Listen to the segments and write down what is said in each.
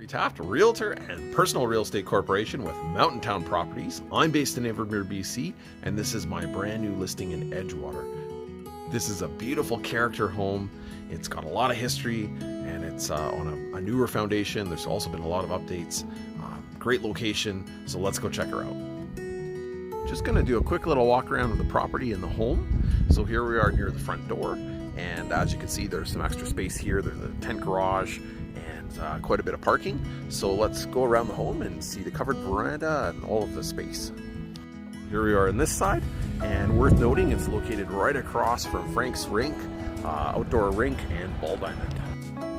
Taft, Realtor and Personal Real Estate Corporation with Mountain Town Properties. I'm based in Vermillion, BC, and this is my brand new listing in Edgewater. This is a beautiful character home. It's got a lot of history, and it's on a newer foundation. There's also been a lot of updates. Great location, so let's go check her out. Just gonna do a quick little walk around of the property and the home. So here we are near the front door, and as you can see, there's some extra space here. There's a tent garage and quite a bit of parking. So let's go around the home and see the covered veranda and all of the space. Here we are on this side, and worth noting, it's located right across from Frank's Rink, outdoor rink and ball diamond.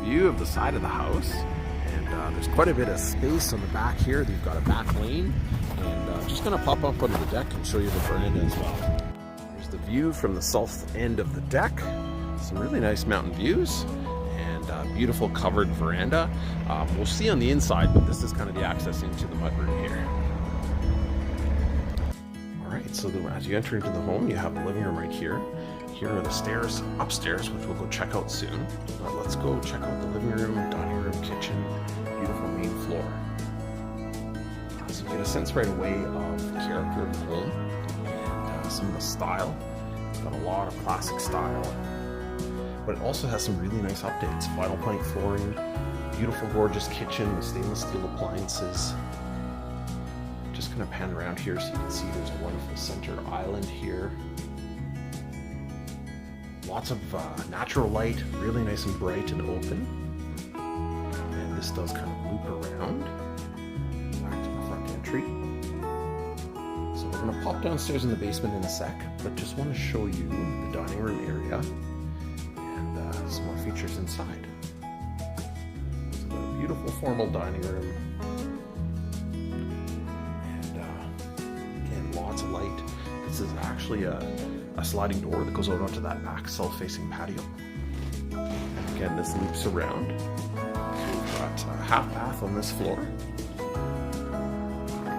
View of the side of the house, and there's quite a bit of space on the back here. You've got a back lane, and just gonna pop up onto the deck and show you the veranda as well. Here's the view from the south end of the deck. Some really nice mountain views. Beautiful covered veranda. We'll see on the inside, but this is kind of the access into the mudroom here. Alright, so as you enter into the home, you have the living room right here. Here are the stairs upstairs, which we'll go check out soon. But let's go check out the living room, dining room, kitchen, beautiful main floor. So you get a sense right away of the character of the home and some of the style. It's got a lot of classic style. But it also has some really nice updates. Vinyl plank flooring, beautiful gorgeous kitchen with stainless steel appliances. Just gonna pan around here so you can see there's a wonderful center island here. Lots of natural light, really nice and bright and open. And this does kind of loop around back to the front entry. So we're gonna pop downstairs in the basement in a sec, but just wanna show you the dining room area. Some more features inside. It's got a beautiful formal dining room, and again, lots of light. This is actually a sliding door that goes out onto that back south-facing patio. And again, this loops around. We've got a half bath on this floor. We've got a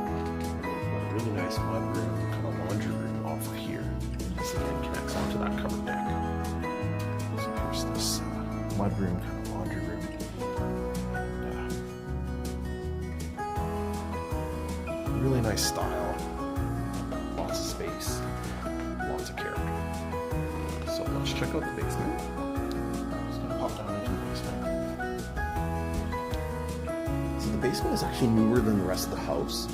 really nice mud room, kind of laundry room off of here. This again connects onto that covered deck. This mudroom, kind of laundry room. And, really nice style, lots of space, lots of character. So let's check out the basement. Just gonna pop down into the basement. So the basement is actually newer than the rest of the house.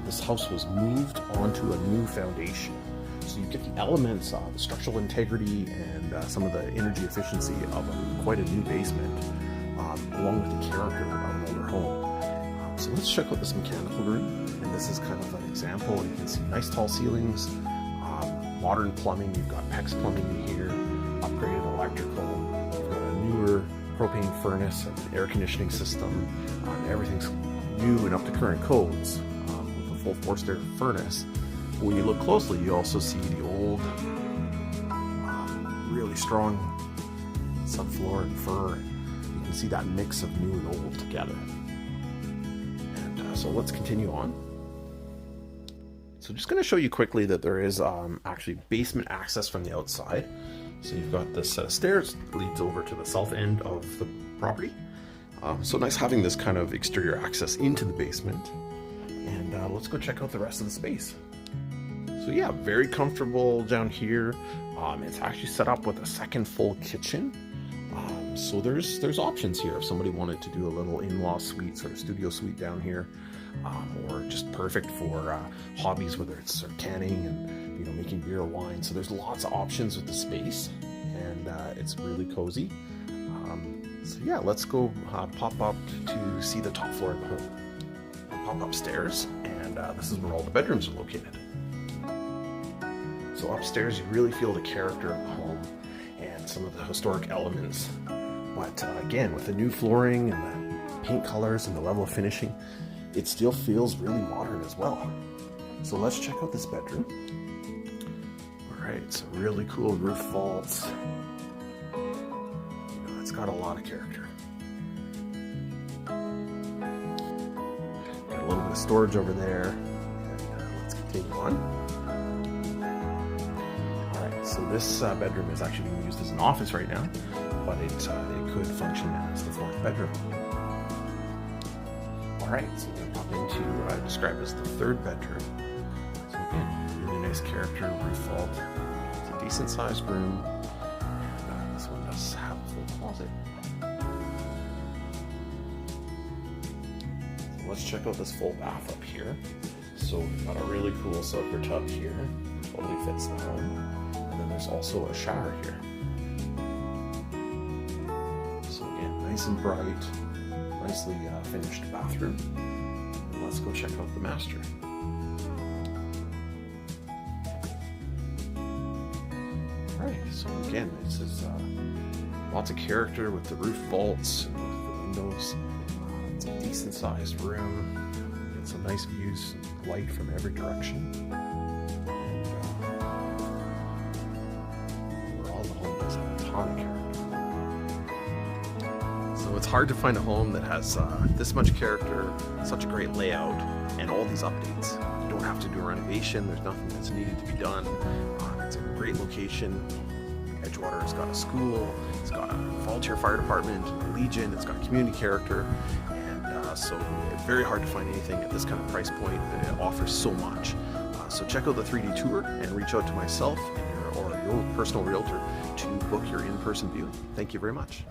This house was moved onto a new foundation. So you get the elements of the structural integrity and some of the energy efficiency of quite a new basement, along with the character of an older home. So let's check out this mechanical room, and this is kind of an example. You can see nice tall ceilings, modern plumbing. You've got PEX plumbing in here, upgraded electrical. You've got a newer propane furnace and an air conditioning system. Everything's new and up to current codes with a full forced air furnace. When you look closely, you also see the old, really strong subfloor and fur. You can see that mix of new and old together. And so let's continue on. So just going to show you quickly that there is actually basement access from the outside. So you've got this set of stairs that leads over to the south end of the property. So nice having this kind of exterior access into the basement. And let's go check out the rest of the space. So yeah, very comfortable down here. It's actually set up with a second full kitchen. So there's options here if somebody wanted to do a little in-law suite, sort of studio suite down here, or just perfect for hobbies, whether it's sort of canning and making beer or wine. So there's lots of options with the space, and it's really cozy. So yeah, let's go pop up to see the top floor of the home. We'll pop upstairs, and this is where all the bedrooms are located. So upstairs, you really feel the character of the home and some of the historic elements. But again, with the new flooring and the paint colors and the level of finishing, it still feels really modern as well. So let's check out this bedroom. All right, so really cool roof vaults. It's got a lot of character. Got a little bit of storage over there. And let's continue on. So this bedroom is actually being used as an office right now, but it could function as the fourth bedroom. Alright, so we're going to pop into what I describe as the third bedroom. So again, really nice character, roof vault. It's a decent sized room. And this one does have a full closet. So let's check out this full bath up here. So we've got a really cool soaker tub here. Totally fits the home. And then there's also a shower here. So again, nice and bright. Nicely finished bathroom. And let's go check out the master. Alright, so again, this is lots of character with the roof vaults and with the windows. It's a decent sized room. Get some nice views and light from every direction. And overall, the home has a ton of character. So it's hard to find a home that has this much character, such a great layout, and all these updates. You don't have to do a renovation, there's nothing that's needed to be done. It's in a great location. Edgewater has got a school, it's got a volunteer fire department, a Legion, it's got community character, and so it's very hard to find anything at this kind of price point that offers so much. So check out the 3D tour and reach out to myself or your personal realtor to book your in-person viewing. Thank you very much.